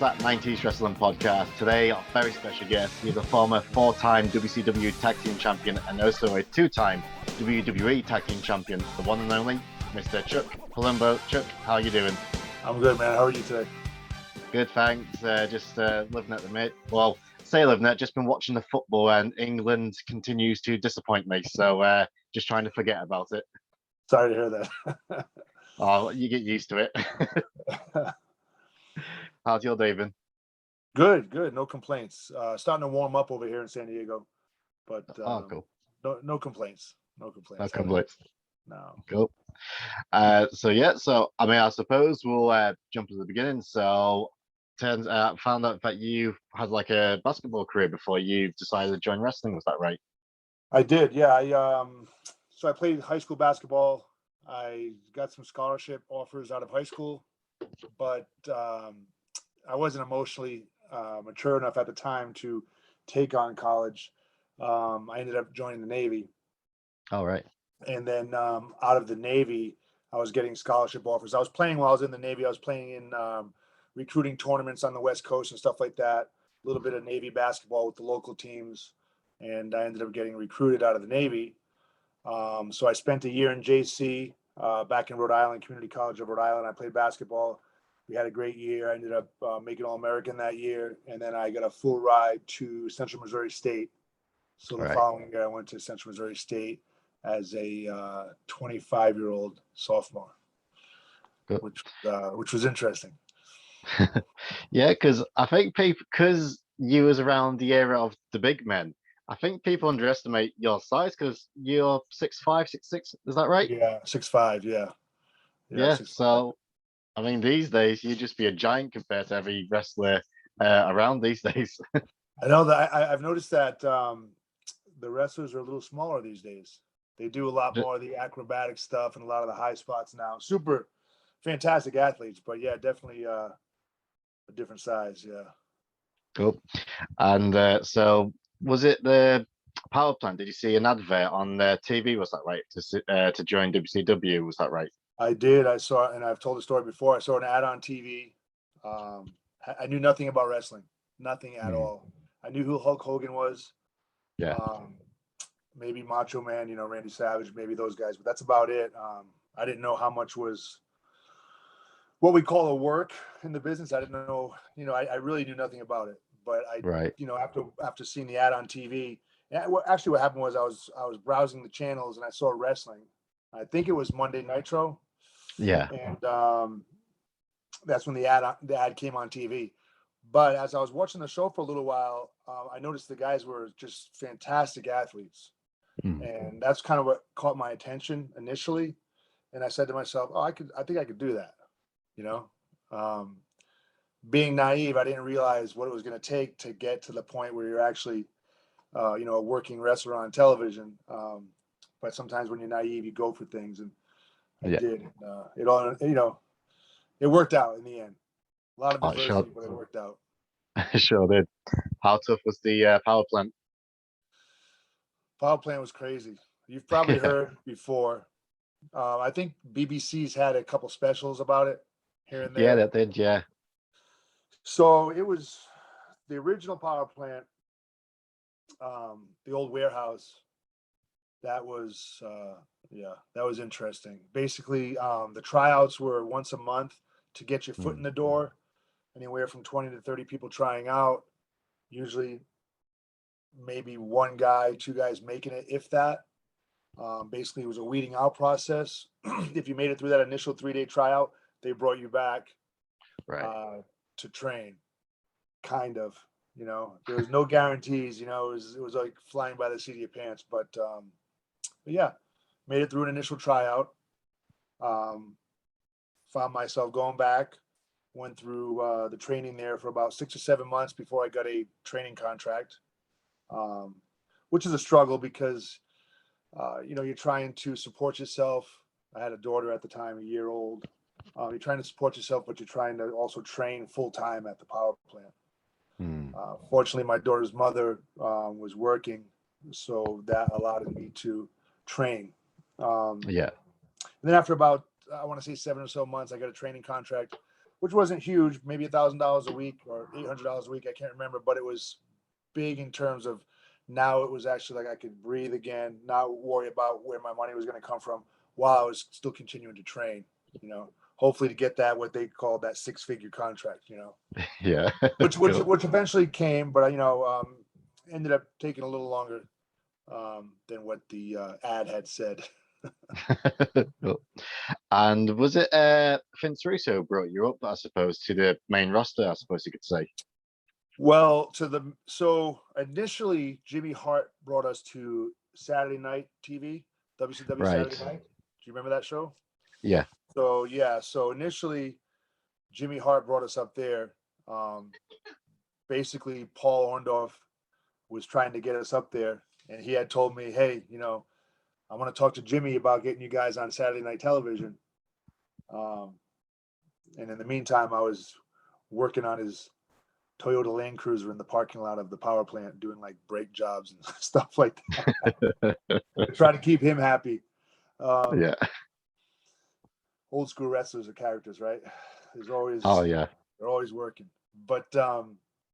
welcome to that 90s Wrestling Podcast. Today, our very special guest, he's a former 4-time WCW Tag Team Champion and also a 2-time WWE Tag Team Champion, the one and only Mr. Chuck Palumbo. Chuck, how are you doing? I'm good, man. How are you today? Good, thanks. Just living at the minute. Well, say living it, just been watching the football and England continues to disappoint me, so just trying to forget about it. Sorry to hear that. Oh, you get used to it. How's your day been? Good. No complaints. Starting to warm up over here in San Diego, but Cool. No complaints. No complaints. No complaints. No. Cool. So I suppose we'll jump to the beginning. So, found out that you had like a basketball career before you decided to join wrestling. Was that right? I did. Yeah. So I played high school basketball. I got some scholarship offers out of high school, but I wasn't emotionally mature enough at the time to take on college. I ended up joining the Navy. All right. And then out of the Navy, I was getting scholarship offers. I was playing while I was in the Navy. I was playing in recruiting tournaments on the West Coast and stuff like that. A little bit of Navy basketball with the local teams. And I ended up getting recruited out of the Navy. So I spent a year in JC back in Rhode Island, Community College of Rhode Island. I played basketball. We had a great year. I ended up making All-American that year. And then I got a full ride to Central Missouri State. So the following year, I went to Central Missouri State as a 25-year-old sophomore, which was interesting. Yeah, because I think because you was around the era of the big men, I think people underestimate your size because you're 6'5", 6'6". Is that right? Yeah, 6'5". Yeah. Yeah. 6'5". So, I mean, these days you'd just be a giant compared to every wrestler around these days. I know that I've noticed that the wrestlers are a little smaller these days. They do a lot more of the acrobatic stuff and a lot of the high spots now. Super fantastic athletes, but yeah, definitely a different size. Yeah. Cool. And so, was it the power plant? Did you see an advert on TV? Was that right to join WCW? Was that right? I did. I saw, and I've told the story before. I saw an ad on TV. I knew nothing about wrestling, nothing at all. I knew who Hulk Hogan was. Yeah. Maybe Macho Man, Randy Savage, maybe those guys, but that's about it. I didn't know how much was what we call a work in the business. I didn't know, I really knew nothing about it. But after seeing the ad on TV, actually what happened was I was browsing the channels and I saw wrestling. I think it was Monday Nitro. Yeah. And that's when the ad came on TV. But as I was watching the show for a little while, I noticed the guys were just fantastic athletes. And that's kind of what caught my attention initially. And I said to myself, I think I could do that. Being naive, I didn't realize what it was going to take to get to the point where you're actually, a working wrestler on television. But sometimes when you're naive, you go for things, and I did. It all, it worked out in the end. A lot of adversity, but it worked out. Sure did. How tough was the power plant? Power plant was crazy. You've probably heard before. I think BBC's had a couple specials about it here and there. Yeah, that did. Yeah. So it was the original power plant, the old warehouse. That was interesting. Basically, the tryouts were once a month to get your foot in the door. Anywhere from 20 to 30 people trying out. Usually, maybe one guy, two guys making it, if that. Basically, it was a weeding out process. If you made it through that initial 3-day tryout, they brought you back to train. Kind of, there was no guarantees. It was like flying by the seat of your pants. But yeah, made it through an initial tryout. Found myself going back. Went through the training there for about 6 or 7 months before I got a training contract, which is a struggle because, you're trying to support yourself. I had a daughter at the time, a year old. You're trying to support yourself, but you're trying to also train full time at the power plant. Fortunately, my daughter's mother was working, so that allowed me to train. And then after about, I want to say 7 or so months, I got a training contract which wasn't huge, maybe $1,000 a week or $800 a week. I can't remember, but it was big in terms of now it was actually like I could breathe again, not worry about where my money was going to come from while I was still continuing to train, hopefully to get that, what they call that 6-figure contract, Yeah. which Cool. which eventually came, but ended up taking a little longer than what the ad had said. Cool. And was it Vince Russo brought you up, I suppose, to the main roster, I suppose you could say? Well, so initially Jimmy Hart brought us to Saturday Night TV, WCW Right. Saturday Night. Do you remember that show? Yeah. So initially Jimmy Hart brought us up there. Basically Paul Orndorff was trying to get us up there, and he had told me, hey, I want to talk to Jimmy about getting you guys on Saturday Night Television. And in the meantime, I was working on his Toyota Land Cruiser in the parking lot of the power plant, doing like brake jobs and stuff like that. Try to keep him happy. Yeah. Old school wrestlers are characters, right? Oh yeah. They're always working. But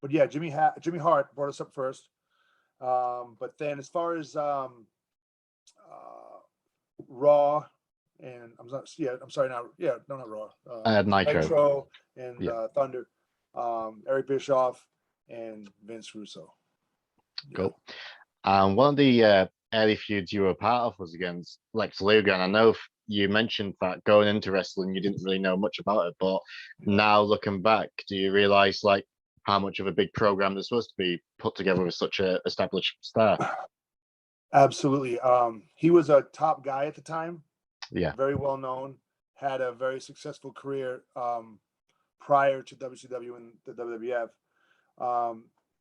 yeah, Jimmy Hart brought us up first. But then as far as Raw and not Raw. Nitro. And Yeah. Thunder, Eric Bischoff and Vince Russo. Cool. And one of the early feuds you were a part of was against Lex Luger. And I know you mentioned that going into wrestling, you didn't really know much about it. But now looking back, do you realize like how much of a big program this was to be put together with such a established star? Absolutely. He was a top guy at the time. Yeah. Very well known. Had a very successful career prior to WCW and the WWF.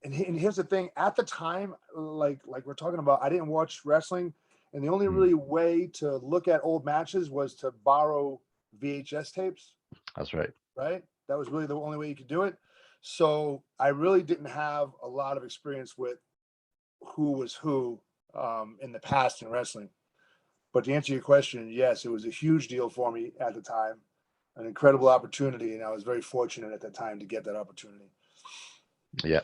And here's the thing: at the time, like we're talking about, I didn't watch wrestling, and the only really way to look at old matches was to borrow VHS tapes. That's right. Right? That was really the only way you could do it. So I really didn't have a lot of experience with who was who in the past in wrestling. But to answer your question, yes, it was a huge deal for me at the time, an incredible opportunity, and I was very fortunate at that time to get that opportunity. Yeah.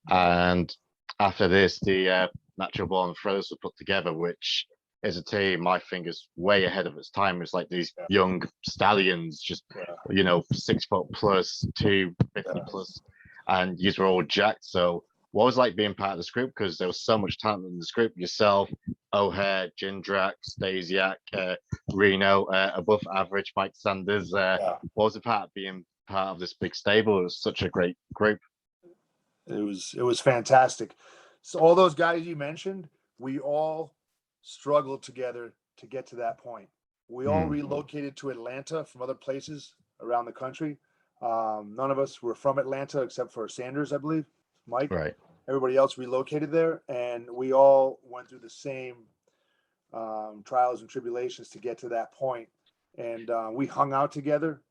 And after this, the Natural Born Throws were put together, which is a team I think is way ahead of its time. It's like these young stallions, just 6 foot plus, 250 plus, and you were all jacked. So what was it like being part of this group? Because there was so much talent in this group. Yourself, O'Hare, Jindrak, Stasiak, Reno, above average Mike Sanders. What was it part of being part of this big stable? It was such a great group. It was fantastic. So all those guys you mentioned, we all struggled together to get to that point. We all relocated to Atlanta from other places around the country. None of us were from Atlanta except for Sanders, I believe, Mike. Right. Everybody else relocated there, and we all went through the same trials and tribulations to get to that point. And we hung out together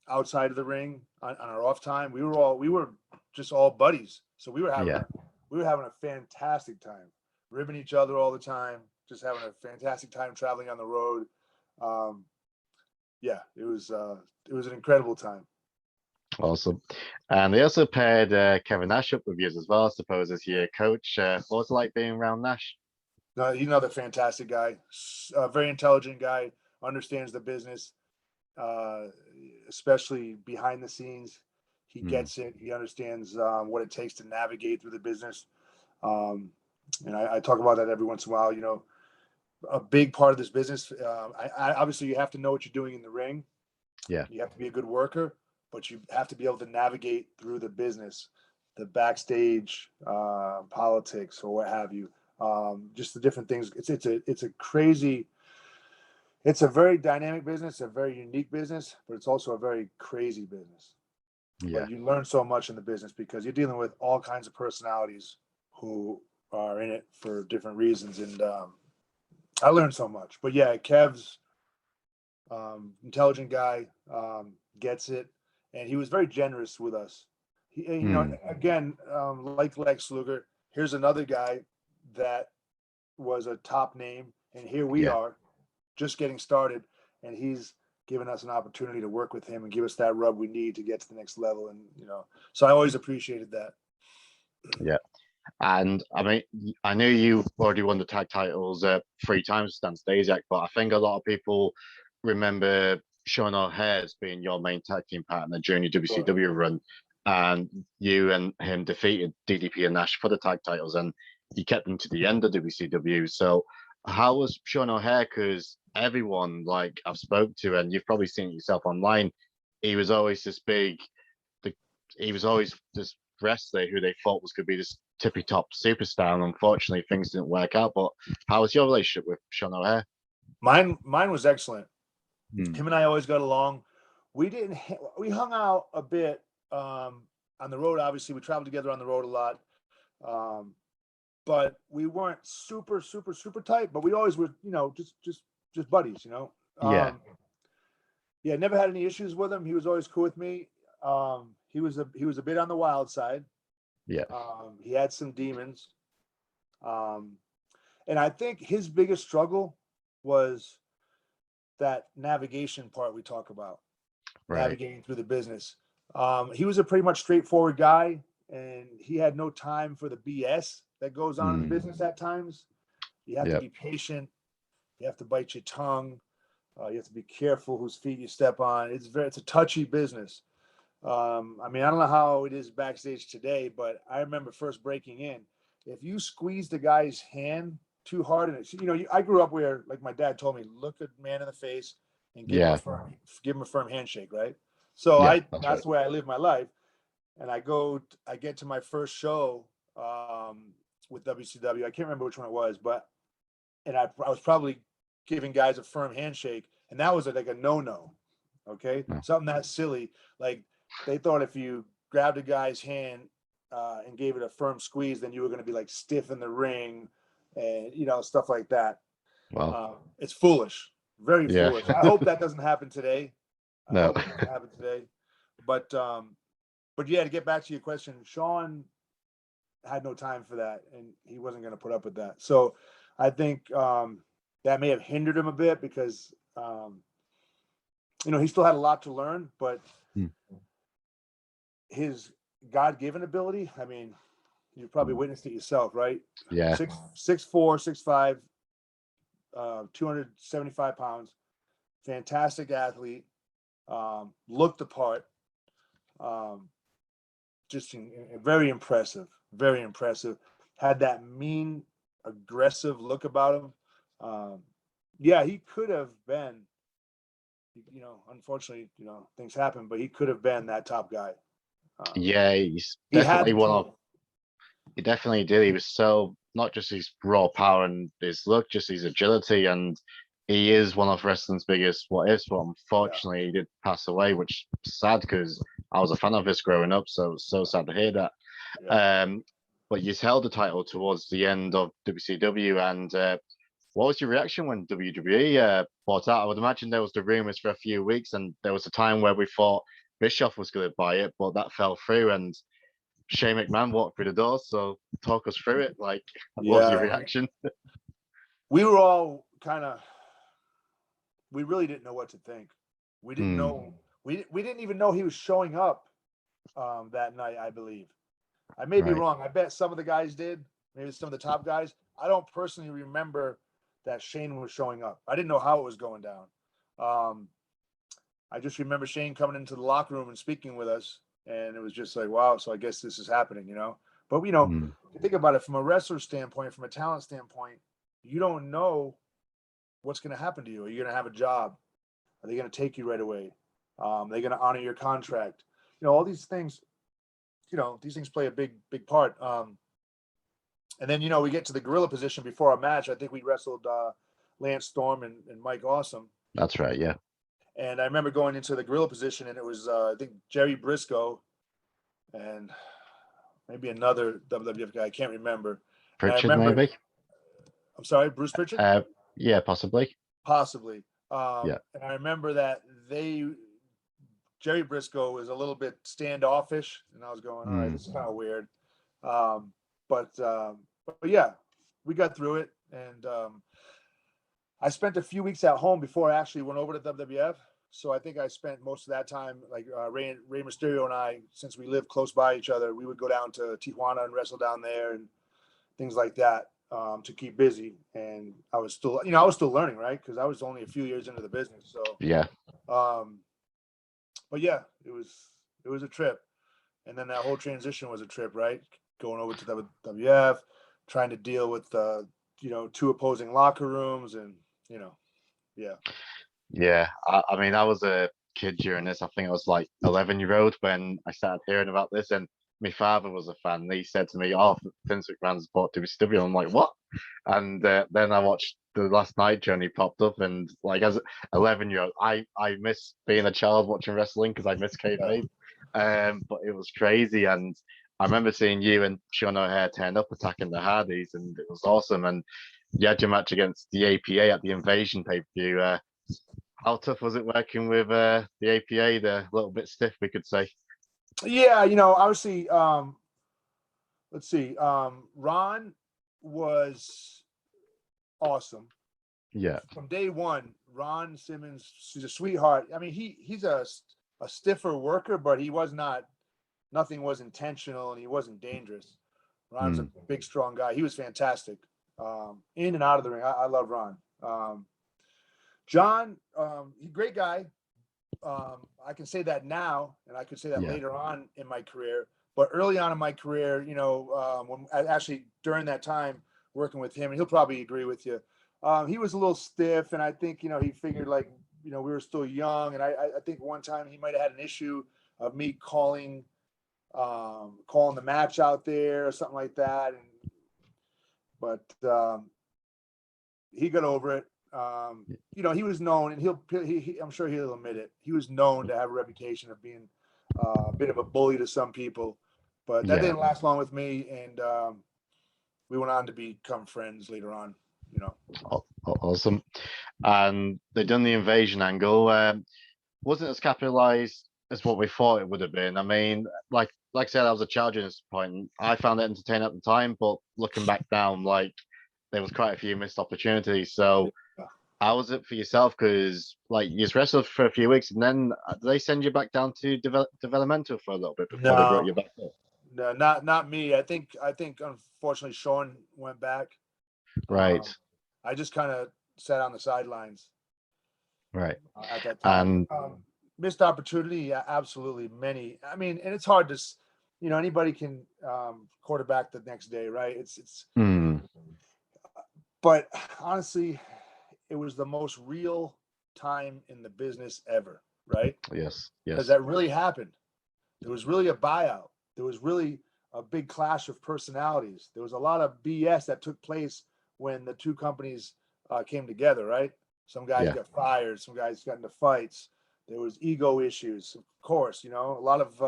outside of the ring on our off time. We were just all buddies, so we were having a fantastic time, ribbing each other all the time, just having a fantastic time traveling on the road. It was an incredible time. Awesome. And they also paired Kevin Nash up with you as well, I suppose, as your coach. What was it like being around Nash? He's another fantastic guy, very intelligent guy, understands the business, especially behind the scenes. He gets it. He understands what it takes to navigate through the business. And I talk about that every once in a while. A big part of this business, I obviously you have to know what you're doing in the ring. Yeah. You have to be a good worker, but you have to be able to navigate through the business, the backstage politics or what have you. Just the different things. It's a very dynamic business, a very unique business, but it's also a very crazy business. Yeah. But you learn so much in the business because you're dealing with all kinds of personalities who are in it for different reasons. And I learned so much. But yeah, Kev's intelligent guy, gets it. And he was very generous with us. Again, like Lex Luger, here's another guy that was a top name. And here we are just getting started. And he's giving us an opportunity to work with him and give us that rub we need to get to the next level. And, so I always appreciated that. Yeah. And I mean, I know you've already won the tag titles 3 times, Stan Stasiak, but I think a lot of people remember Sean O'Haire as being your main tag team partner during your WCW run, and you and him defeated DDP and Nash for the tag titles, and you kept them to the end of WCW. So, how was Sean O'Haire? Because everyone like I've spoke to, and you've probably seen it yourself online, he was always this big. He was always this wrestler who they thought was going to be this tippy top superstar, and unfortunately things didn't work out. But how was your relationship with Sean O'Haire? Mine was excellent. Hmm. Him and I always got along. We hung out a bit on the road. Obviously, we traveled together on the road a lot, but we weren't super tight. But we always were, just buddies. Yeah. Yeah, never had any issues with him. He was always cool with me. He was a bit on the wild side. Yeah. He had some demons. And I think his biggest struggle was that navigation part we talk about, Right. navigating through the business. He was a pretty much straightforward guy, and he had no time for the BS that goes on in the business at times. You have to be patient. You have to bite your tongue. You have to be careful whose feet you step on. It's a touchy business. I mean, I don't know how it is backstage today, but I remember first breaking in. If you squeezed a guy's hand too hard, and I grew up where, like my dad told me, look a man in the face and give him a firm handshake, right? So that's the way I live my life. And I get to my first show with WCW. I can't remember which one it was, and I was probably giving guys a firm handshake, and that was like a no-no. Okay, something that silly. Like they thought if you grabbed a guy's hand and gave it a firm squeeze, then you were going to be like stiff in the ring, and stuff like that. Wow. It's foolish, very foolish. I hope that doesn't happen today. No. But yeah, to get back to your question, Sean had no time for that, and he wasn't going to put up with that. So I think that may have hindered him a bit because he still had a lot to learn, but his God-given ability, I mean, you probably witnessed it yourself, right? Yeah. 6'4", 6'5", 275 pounds, fantastic athlete, looked the part, just very impressive, had that mean, aggressive look about him. Yeah, he could have been, unfortunately, things happen, but he could have been that top guy. Yeah, he's definitely he definitely did. He was so, not just his raw power and his look, just his agility, and he is one of wrestling's biggest what ifs. But unfortunately, he did pass away, which is sad because I was a fan of his growing up. So sad to hear that. Yeah. But you held the title towards the end of WCW, and what was your reaction when WWE bought out? I would imagine there was the rumors for a few weeks, and there was a time where we thought Bischoff was going to buy it, but that fell through, and Shane McMahon walked through the door. So talk us through it. Like, what was your reaction? We were all we really didn't know what to think. We didn't know. We didn't even know he was showing up that night, I believe. I may be wrong. I bet some of the guys did. Maybe some of the top guys. I don't personally remember that Shane was showing up. I didn't know how it was going down. I just remember Shane coming into the locker room and speaking with us, and it was just like, wow, so I guess this is happening, But, think about it from a wrestler standpoint, from a talent standpoint, you don't know what's going to happen to you. Are you going to have a job? Are they going to take you right away? Are they going to honor your contract? All these things, these things play a big part. And then, we get to the gorilla position before our match. I think we wrestled Lance Storm and Mike Awesome. That's right, yeah. And I remember going into the gorilla position, and it was, I think, Jerry Briscoe and maybe another WWF guy. I can't remember. Pritchard, maybe? I'm sorry, Bruce Pritchard? Yeah, possibly. Possibly. Yeah. And I remember that Jerry Briscoe was a little bit standoffish, and I was going, all right, this is kind of weird. But yeah, we got through it, and I spent a few weeks at home before I actually went over to WWF. So I think I spent most of that time, like Rey Mysterio and I, since we live close by each other, we would go down to Tijuana and wrestle down there and things like that, to keep busy. And I was still, I was still learning, right? Because I was only a few years into the business. So, Yeah. But yeah, it was a trip. And then that whole transition was a trip, right? Going over to WWF, trying to deal with, 2 opposing locker rooms, and yeah. Yeah, I mean, I was a kid during this. I think I was like 11-year-old when I started hearing about this, and my father was a fan. And he said to me, "Oh, Vince McMahon's bought WCW." I'm like, "What?" And then I watched the Last Night Journey popped up, and like as 11-year-old, I miss being a child watching wrestling because I miss kayfabe. But it was crazy, and I remember seeing you and Sean O'Haire turn up attacking the Hardys, and it was awesome. And you had your match against the APA at the Invasion pay-per-view. How tough was it working with the APA? They're a little bit stiff, we could say. Yeah, obviously, let's see. Ron was awesome Yeah. from day one. Ron Simmons, he's a sweetheart. I mean, he's a stiffer worker, but he was not. Nothing was intentional, and he wasn't dangerous. Ron's a big, strong guy. He was fantastic, in and out of the ring. I love Ron. John, great guy. I can say that now, and I could say that Yeah. later on in my career. But early on in my career, when actually during that time working with him, and he'll probably agree with you, he was a little stiff, and I think he figured, like, we were still young, and I think one time he might have had an issue of me calling the match out there or something like that, but he got over it. He was known, and I'm sure he'll admit it. He was known to have a reputation of being a bit of a bully to some people, but that didn't last long with me. And we went on to become friends later on. Awesome. And they done the invasion angle. Wasn't as capitalized as what we thought it would have been. I mean, like I said, I was a child during this point. I found it entertaining at the time, but looking back down, like there was quite a few missed opportunities. So how was it for yourself? Because like you wrestled for a few weeks, and then did they send you back down to developmental for a little bit before they brought No, you back up? no, not me. I think unfortunately Sean went back. Right, I just kind of sat on the sidelines right. at that time. And Missed opportunity, yeah, absolutely many. I mean, and it's hard to, anybody can quarterback the next day, right? But honestly, it was the most real time in the business ever, right? yes, Because yes, that really happened. There was really a buyout. There was really a big clash of personalities. There was a lot of BS that took place when the two companies came together, right? Some guys yeah, got fired. Some guys got into fights. There was ego issues, of course. A lot of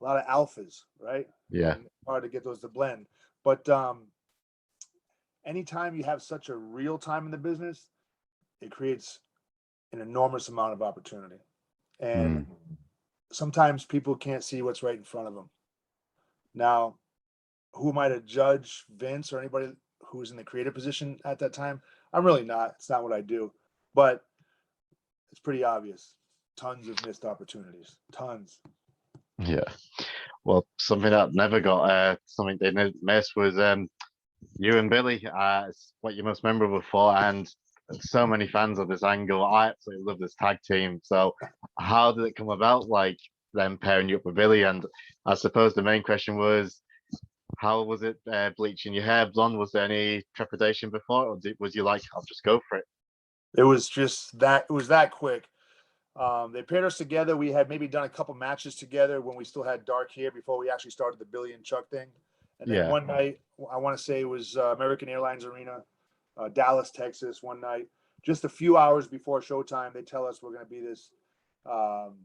alphas, right? yeah, And hard to get those to blend. But anytime you have such a real time in the business, it creates an enormous amount of opportunity. And sometimes people can't see what's right in front of them. Now, who am I to judge Vince or anybody who was in the creative position at that time? I'm really not. It's not what I do. But it's pretty obvious. Tons of missed opportunities. Tons. yeah. Well, something that never got something they didn't miss was you and Billy. It's what you're most memorable for, and so many fans of this angle. I absolutely love this tag team. So, how did it come about? Like them pairing you up with Billy, and I suppose the main question was, how was it bleaching your hair blonde? Was there any trepidation before, or was you like, I'll just go for it? It was just that. It was that quick. They paired us together. We had maybe done a couple matches together when we still had dark hair before we actually started the Billy and Chuck thing. And then Yeah, one night, I want to say it was American Airlines Arena, Dallas, Texas. One night, just a few hours before showtime, they tell us we're going to be um,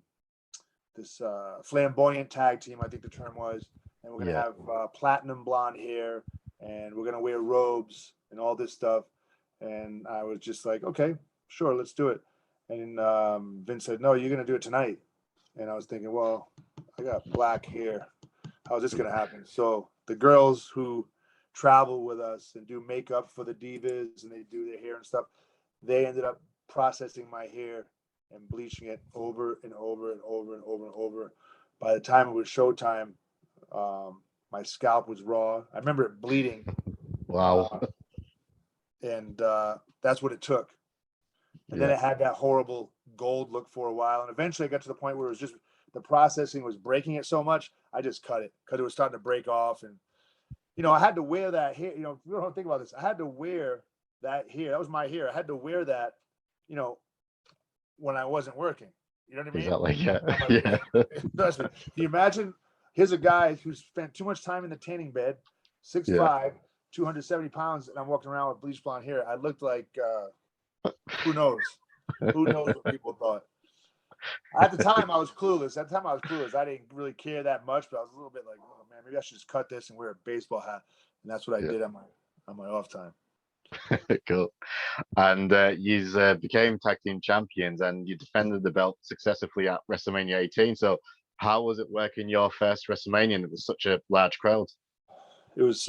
this flamboyant tag team, I think the term was, and we're going to yeah, have platinum blonde hair, and we're going to wear robes and all this stuff. And I was just like, okay, sure, let's do it. And Vince said, no, you're going to do it tonight. And I was thinking, well, I got black hair. How's this going to happen? So the girls who travel with us and do makeup for the divas and they do their hair and stuff, they ended up processing my hair and bleaching it over and over and over and over and over. By the time it was showtime, my scalp was raw. I remember it bleeding. Wow. And that's what it took. And then Yeah. it had that horrible gold look for a while. And eventually I got to the point where it was just the processing was breaking it so much, I just cut it because it was starting to break off. And, I had to wear that hair. People don't think about this. I had to wear that hair. That was my hair. I had to wear that, when I wasn't working. You know what I mean? Exactly. Yeah. Like, Yeah. trust me. Can you imagine? Here's a guy who spent too much time in the tanning bed, 6'5", 270 pounds, and I'm walking around with bleach blonde hair. I looked like, who knows? Who knows what people thought? At the time, I was clueless. I didn't really care that much, but I was a little bit like, oh man, maybe I should just cut this and wear a baseball hat. And that's what I did on my off time. Cool. And you became tag team champions, and you defended the belt successively at WrestleMania 18. So, how was it working your first WrestleMania? And it was such a large crowd. It was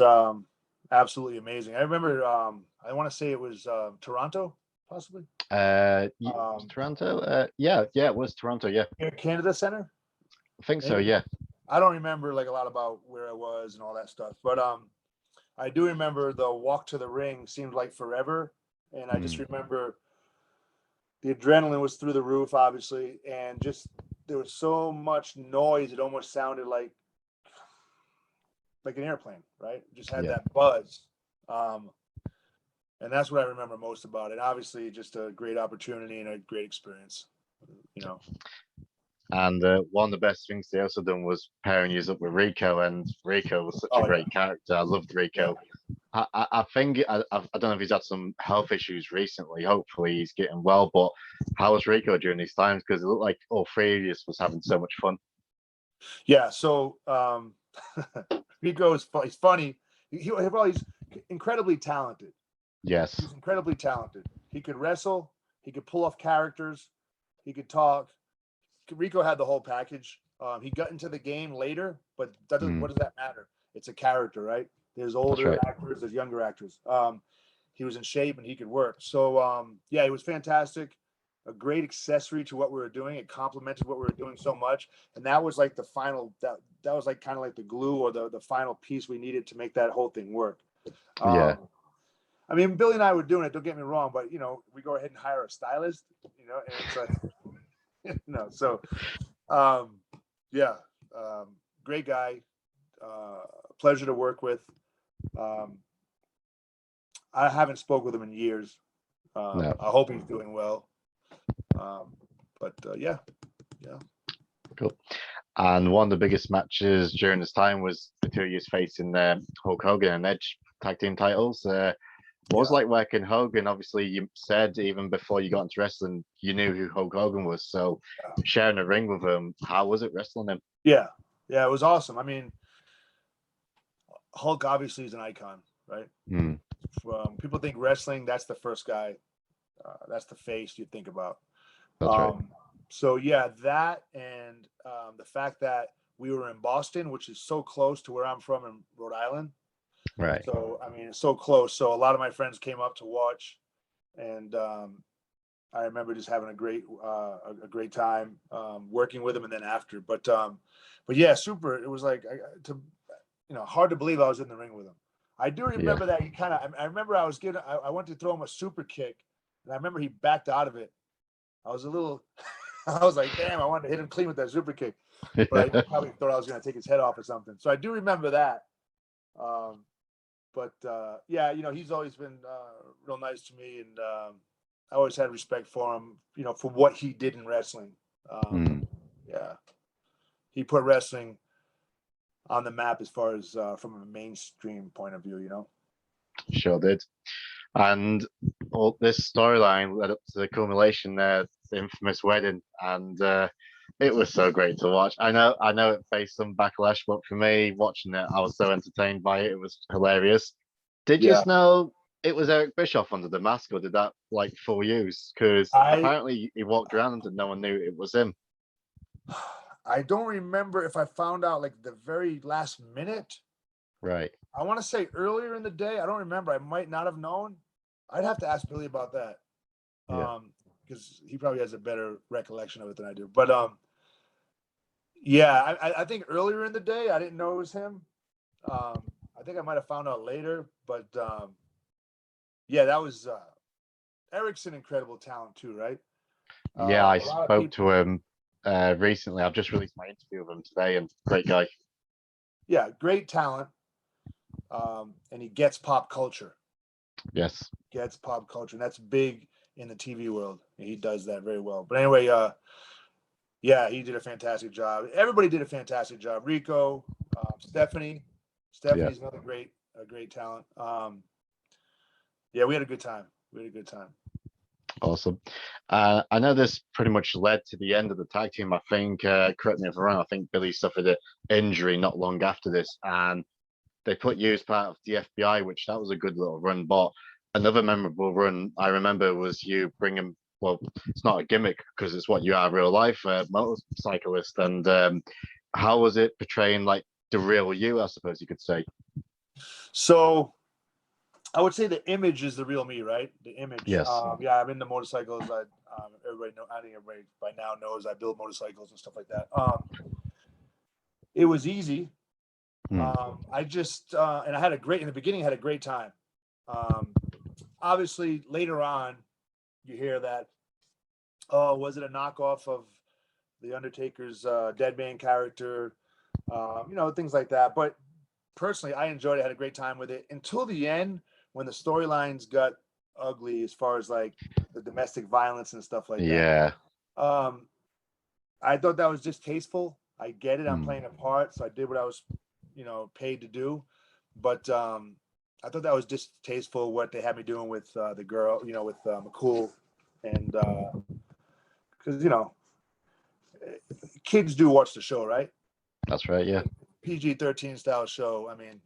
absolutely amazing. I remember. I want to say it was Toronto, possibly. Toronto. Yeah, it was Toronto. Yeah, Canada Center. I think so. Maybe. Yeah. I don't remember like a lot about where I was and all that stuff, but I do remember the walk to the ring seemed like forever, and I just remember the adrenaline was through the roof, obviously, and just there was so much noise it almost sounded like an airplane, right? It just had that buzz, and that's what I remember most about it. Obviously, just a great opportunity and a great experience, And one of the best things they also done was pairing you up with Rico, and Rico was such a great character. I loved Rico. Yeah. I think I don't know if he's had some health issues recently. Hopefully he's getting well. But how was Rico during these times? Because it looked like all three of us was having so much fun. Yeah. So Rico is he's funny. He's incredibly talented. Yes. He's incredibly talented. He could wrestle. He could pull off characters. He could talk. Rico had the whole package. He got into the game later, but what does that matter? It's a character, right? There's older actors, there's younger actors. He was in shape and he could work. So he was fantastic. A great accessory to what we were doing. It complemented what we were doing so much. And that was like the final, that was like kind of like the glue or the final piece we needed to make that whole thing work. I mean, Billy and I were doing it, don't get me wrong, but we go ahead and hire a stylist, and it's like great guy, pleasure to work with. I haven't spoke with him in years. I hope he's doing well. Cool. And one of the biggest matches during this time was the two of you facing Hulk Hogan and Edge tag team titles. What was it like working Hogan? Obviously, you said even before you got into wrestling, you knew who Hulk Hogan was. So sharing a ring with him, how was it wrestling him? Yeah, it was awesome. I mean, Hulk obviously is an icon, right? People think wrestling, that's the first guy, that's the face you think about. That's right. So that and the fact that we were in Boston, which is so close to where I'm from in Rhode Island. Right. So I mean, it's so close. So a lot of my friends came up to watch, and I remember just having a great time working with him, and then after. But yeah, super. It was like hard to believe I was in the ring with him. I do remember that he kind of. I remember I went to throw him a super kick, and I remember he backed out of it. I was a little. I was like, damn! I wanted to hit him clean with that super kick, but I probably thought I was going to take his head off or something. So I do remember that. But he's always been real nice to me, and I always had respect for him, for what he did in wrestling. He put wrestling on the map as far as from a mainstream point of view, Sure did. And all this storyline led up to the culmination there, the infamous wedding, and it was so great to watch. I know it faced some backlash, but for me, watching it, I was so entertained by it. It was hilarious. Did you know it was Eric Bischoff under the mask, or did that fool you? Because apparently he walked around and no one knew it was him. I don't remember if I found out the very last minute. Right. I want to say earlier in the day. I don't remember. I might not have known. I'd have to ask Billy about that. because he probably has a better recollection of it than I do. But yeah, I think earlier in the day I didn't know it was him. I think I might have found out later, but yeah, that was Eric's an incredible talent too, right? Yeah, I A lot of spoke to people, him recently. I've just released my interview with him today, and great guy. yeah, great talent, and he gets pop culture. Yes. Gets pop culture, and that's big in the TV world. And he does that very well. But anyway, yeah, he did a fantastic job. Everybody did a fantastic job. Rico, Stephanie. Yeah. Stephanie's another great talent. Yeah, we had a good time. Awesome. I know this pretty much led to the end of the tag team. I think, correct me if I'm wrong, I think Billy suffered an injury not long after this, and they put you as part of the FBI, which that was a good little run. But another memorable run I remember was you bringing, well, it's not a gimmick because it's what you are in real life, a motorcyclist. And how was it portraying like the real you, I suppose you could say? So I would say the image is the real me, right? The image. Yes. Yeah, I'm into motorcycles. Everybody know. I think everybody by now knows I build motorcycles and stuff like that. It was easy. Hmm. I just and I had a great in the beginning. I had a great time. Obviously, later on, you hear that. Oh, was it a knockoff of the Undertaker's Dead Man character? Things like that. But personally, I enjoyed it. I had a great time with it until the end when the storylines got ugly as far as like the domestic violence and stuff like that. Yeah. I thought that was distasteful. I get it. I'm Hmm. playing a part, so I did what I was, paid to do. But I thought that was distasteful what they had me doing with the girl, with McCool, and because kids do watch the show, right? That's right. Yeah. PG-13 style show. I mean,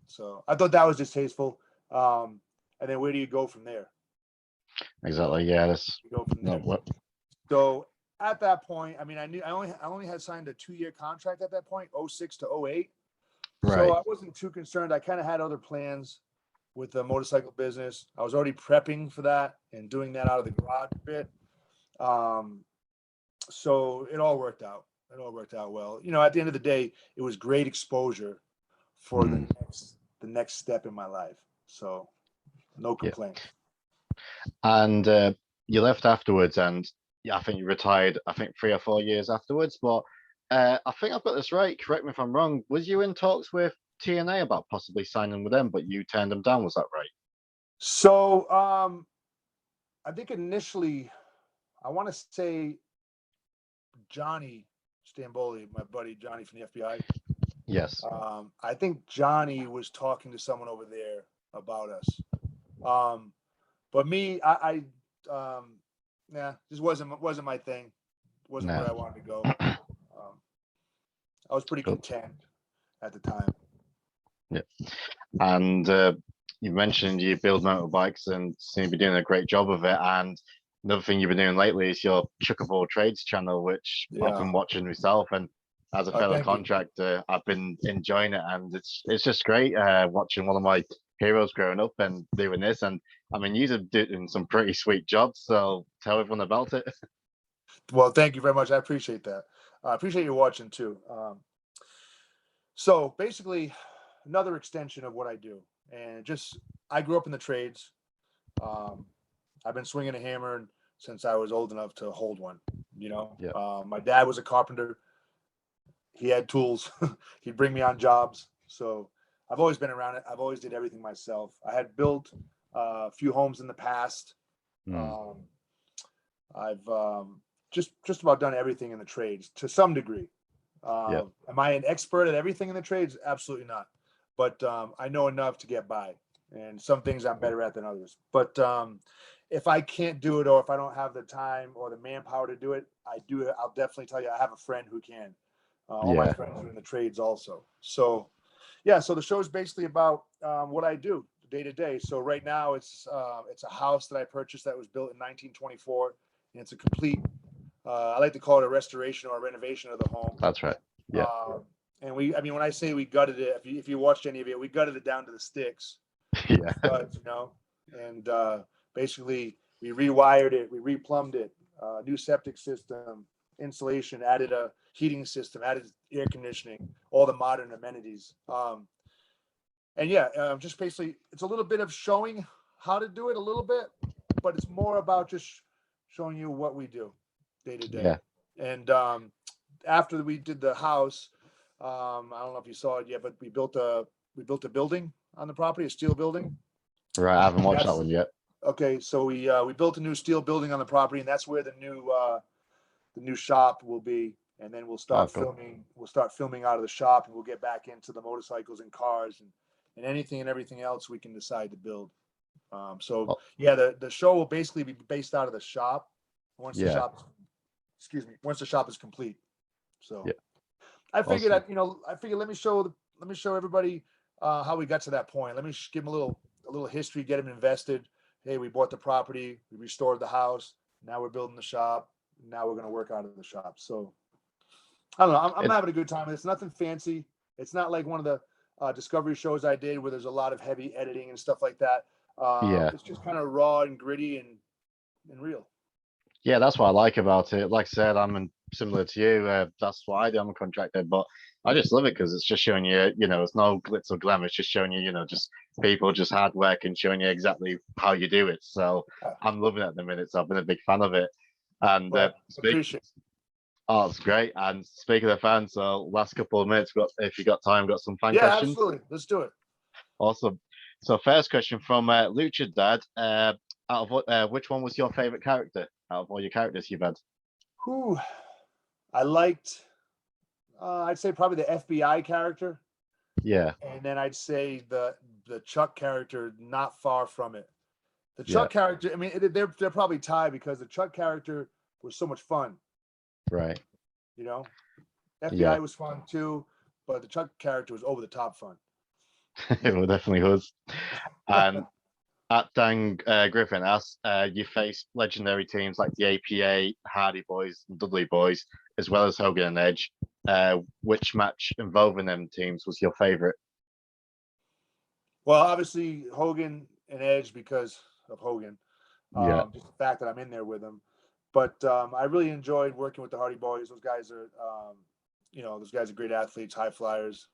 so I thought that was distasteful. And then where do you go from there? Exactly. Yeah. That's You go from there. not what. So at that point, I mean, I only had signed a 2-year contract at that point, 06 to 08. Right. So I wasn't too concerned. I kind of had other plans with the motorcycle business. I was already prepping for that and doing that out of the garage a bit. So it all worked out. It all worked out well. At the end of the day, it was great exposure for the next step in my life. So no complaints. And you left afterwards, and yeah, I think you retired. I think 3 or 4 years afterwards. But I think I've got this right. Correct me if I'm wrong. Was you in talks with TNA about possibly signing with them, but you turned them down? Was that right? So I think initially, I want to say Johnny Stamboli, my buddy Johnny from the FBI. Yes. I think Johnny was talking to someone over there about us. But me, this wasn't my thing. Wasn't where I wanted to go. I was pretty content at the time. Yeah. And you mentioned you build motorbikes and seem to be doing a great job of it. And another thing you've been doing lately is your Chuck of All Trades channel, which I've been watching myself. And as a fellow contractor, I've been enjoying it, and it's just great watching one of my heroes growing up and doing this. And I mean, you're doing some pretty sweet jobs, so tell everyone about it. Well, thank you very much. I appreciate that. I appreciate you watching too. So basically, another extension of what I do, and I grew up in the trades. I've been swinging a hammer since I was old enough to hold one. My dad was a carpenter. He had tools. He'd bring me on jobs. So I've always been around it. I've always did everything myself. I had built a few homes in the past. I've just about done everything in the trades to some degree. Am I an expert at everything in the trades? Absolutely not. But I know enough to get by. And some things I'm better at than others. But if I can't do it, or if I don't have the time or the manpower to do it, I'll definitely tell you I have a friend who can. All my friends are in the trades also. So, so the show is basically about what I do day to day. So right now it's a house that I purchased that was built in 1924, and it's a complete, I like to call it a restoration or a renovation of the home. That's right. Yeah. And when I say we gutted it, if you watched any of it, we gutted it down to the sticks. Yeah. Studs, and basically We rewired it. We replumbed it. New septic system, insulation. Added a heating system. Added air conditioning. All the modern amenities. And yeah, just basically, it's a little bit of showing how to do it a little bit, but it's more about just showing you what we do day to day. Yeah. And after we did the house, I don't know if you saw it yet, but we built a building on the property, a steel building. Right. I haven't watched that one yet. Okay, so we built a new steel building on the property, and that's where the new shop will be. And then we'll start cool. filming. We'll start filming out of the shop, and we'll get back into the motorcycles and cars and anything and everything else we can decide to build. Yeah, the show will basically be based out of the shop once the shop is complete. So yeah. I figured let me show everybody how we got to that point. Let me give them a little history, get them invested. Hey, we bought the property, we restored the house. Now we're building the shop. Now we're going to work out of the shop. So I don't know. I'm having a good time. It's nothing fancy. It's not like one of the Discovery shows I did where there's a lot of heavy editing and stuff like that. It's just kind of raw and gritty and real. Yeah, that's what I like about it. Like I said, I'm similar to you. That's why I do. I'm a contractor, but I just love it because it's just showing you, it's no glitz or glamour. It's just showing you, just people, just hard work and showing you exactly how you do it. So I'm loving it at the minute. So I've been a big fan of it. And appreciate. Oh, it's great. And speaking of fans, so last couple of minutes, if you got time, got some fan questions. Yeah, absolutely. Let's do it. Awesome. So first question from Lucha Dad. Out of which one was your favorite character out of all your characters you've had? Who I liked, I'd say probably the FBI character. Yeah. And then I'd say the Chuck character, not far from it. The Chuck character, I mean, they're probably tied because the Chuck character was so much fun. Right. FBI was fun too, but the Chuck character was over the top fun. It definitely was. And at Dan Griffin asks, you faced legendary teams like the APA, Hardy Boys, and Dudley Boys, as well as Hogan and Edge. Which match involving them teams was your favorite? Well, obviously Hogan and Edge because of Hogan. Just the fact that I'm in there with them. But I really enjoyed working with the Hardy Boys. Those guys are, those guys are great athletes, high flyers.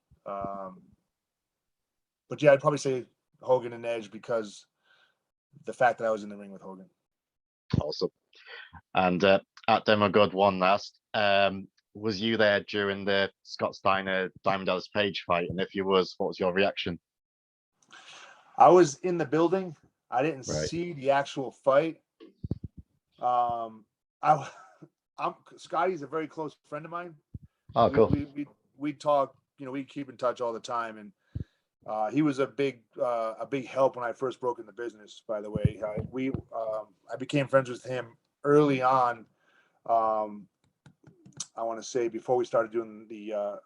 But yeah, I'd probably say Hogan and Edge because the fact that I was in the ring with Hogan. Awesome. And at Demogod one last, was you there during the Scott Steiner Diamond Dallas Page fight? And if you was, what was your reaction? I was in the building. I didn't see the actual fight. Scotty's a very close friend of mine. Oh, cool. We talk, we keep in touch all the time, and he was a big help when I first broke in the business. By the way, I became friends with him early on. I want to say before we started doing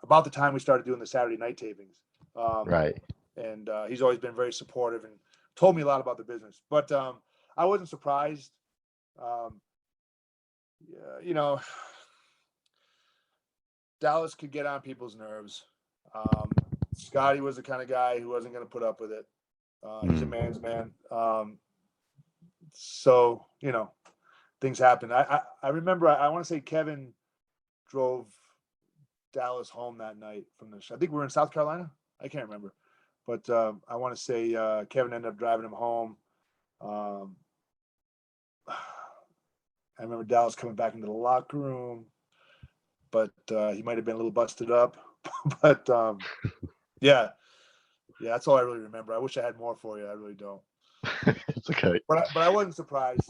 about the time we started doing the Saturday night tapings. Right. And he's always been very supportive and told me a lot about the business. But I wasn't surprised. Dallas could get on people's nerves. Scotty was the kind of guy who wasn't going to put up with it. He's a man's man. So, things happen. I remember, I want to say Kevin drove Dallas home that night from the show. I think we were in South Carolina. I can't remember. But I want to say Kevin ended up driving him home. I remember Dallas coming back into the locker room, but he might have been a little busted up. But yeah, that's all I really remember. I wish I had more for you. I really don't. It's okay. But I wasn't surprised,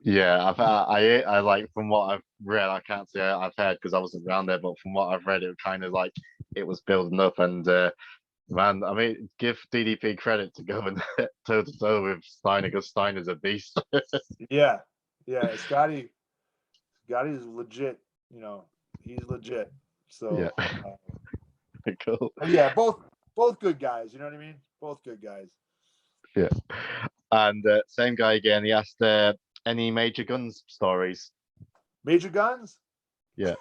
Yeah, I like from what I've read, I can't say I've heard because I wasn't around there, but from what I've read, it kind of like it was building up, and man, I mean, give DDP credit to going toe to toe with Steiner because Steiner's a beast. Yeah, Scotty's legit. He's legit. So cool. Yeah, both good guys. You know what I mean? Both good guys. Yeah, and same guy again. He asked any Major Guns stories. Major Guns? Yeah.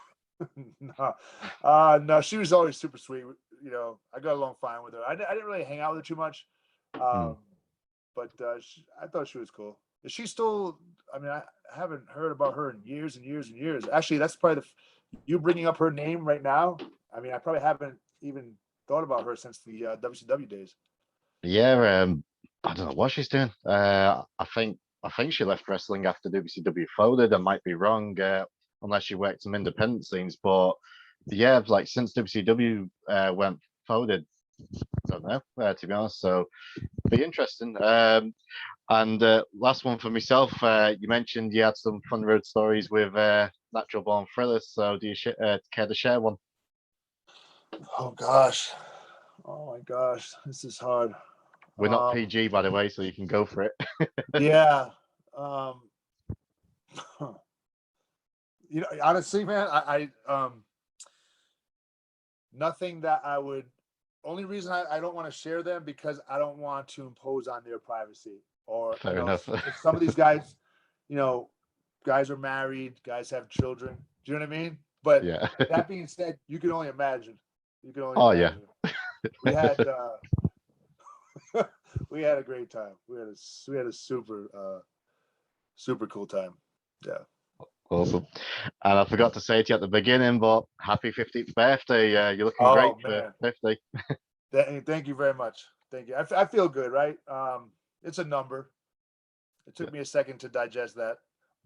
No, she was always super sweet. I got along fine with her. I didn't really hang out with her too much, but I thought she was cool. Is she still? I mean, I haven't heard about her in years and years and years. Actually, that's probably you bringing up her name right now. I mean, I probably haven't even thought about her since the WCW days. Yeah, I don't know what she's doing. I think she left wrestling after WCW folded. I might be wrong, unless she worked some independent scenes. But yeah, like since WCW went folded, I don't know, to be honest. So be interesting. And last one for myself. You mentioned you had some fun road stories with Natural Born Thrillers. So do you care to share one? Oh gosh. Oh my gosh. This is hard. We're not PG, by the way, so you can go for it. Yeah. You know, honestly, man, I nothing that I would. Only reason I don't want to share them because I don't want to impose on their privacy. Or Fair you know, enough. if some of these guys, you know, guys are married, guys have children. Do you know what I mean? But Yeah. that being said, you can only imagine. You can only Oh yeah. imagine. We had we had a great time. We had a super cool time. Yeah. Awesome. And I forgot to say to you at the beginning, but happy 50th birthday. You're looking great Oh for man. 50. Thank you very much. Thank you. I feel good, right? It's a number. It took me a second to digest that,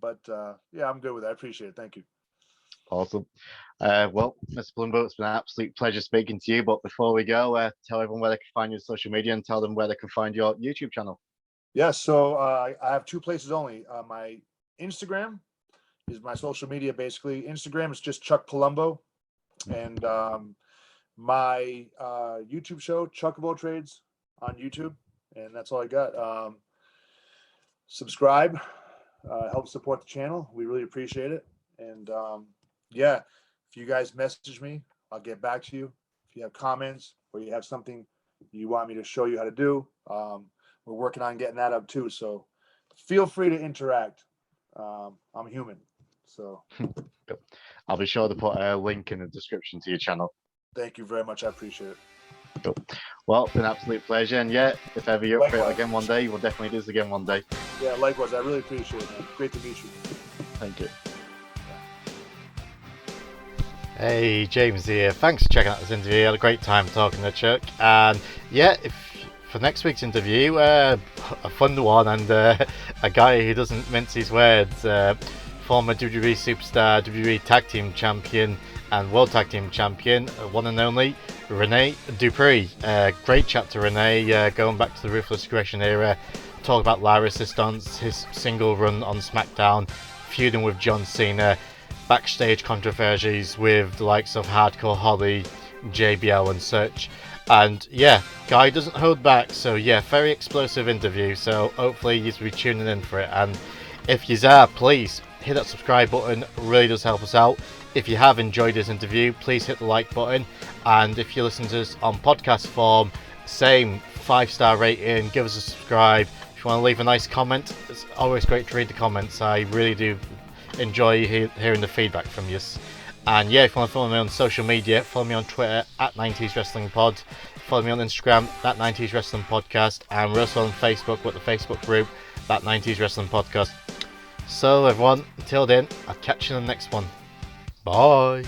but yeah, I'm good with that. I appreciate it. Thank you. Awesome. Well, Mr. Palumbo, it's been an absolute pleasure speaking to you. But before we go, tell everyone where they can find your social media and tell them where they can find your YouTube channel. Yeah, so I have two places only. My Instagram is my social media. Basically, Instagram is just Chuck Palumbo, and my YouTube show, Chuck of All Trades, on YouTube, and that's all I got. Subscribe, help support the channel. We really appreciate it. And yeah, if you guys message me, I'll get back to you. If you have comments or you have something you want me to show you how to do, we're working on getting that up too. So feel free to interact. I'm human. So I'll be sure to put a link in the description to your channel. thank you very much. I appreciate it. Cool. Well, it's been an absolute pleasure. And yeah, if ever you're up for it Likewise. again one day, we'll definitely do this again one day. Yeah, likewise. I really appreciate it, man. Great to meet you. Thank you. Hey, James here. Thanks for checking out this interview. I had a great time talking to Chuck. And yeah, for next week's interview, a fun one and a guy who doesn't mince his words, former WWE superstar, WWE Tag Team Champion and World Tag Team Champion, one and only Rene Dupree. Great chat to Rene, going back to the Ruthless Aggression era, talk about La Resistance, his single run on SmackDown, feuding with John Cena, backstage controversies with the likes of Hardcore Holly, JBL and such. And yeah, guy doesn't hold back, so yeah, very explosive interview, so hopefully you'll be tuning in for it. And if you are, please hit that subscribe button, really does help us out. If you have enjoyed this interview, please hit the like button, and if you listen to us on podcast form, same 5-star rating, give us a subscribe. If you want to leave a nice comment, it's always great to read the comments. I really do enjoy hearing the feedback from you. And yeah, if you want to follow me on social media, follow me on Twitter at 90s Wrestling Pod, follow me on Instagram at 90s Wrestling Podcast, and we're also on Facebook with the Facebook group that 90s Wrestling Podcast. So everyone, until then, I'll catch you in the next one. Bye.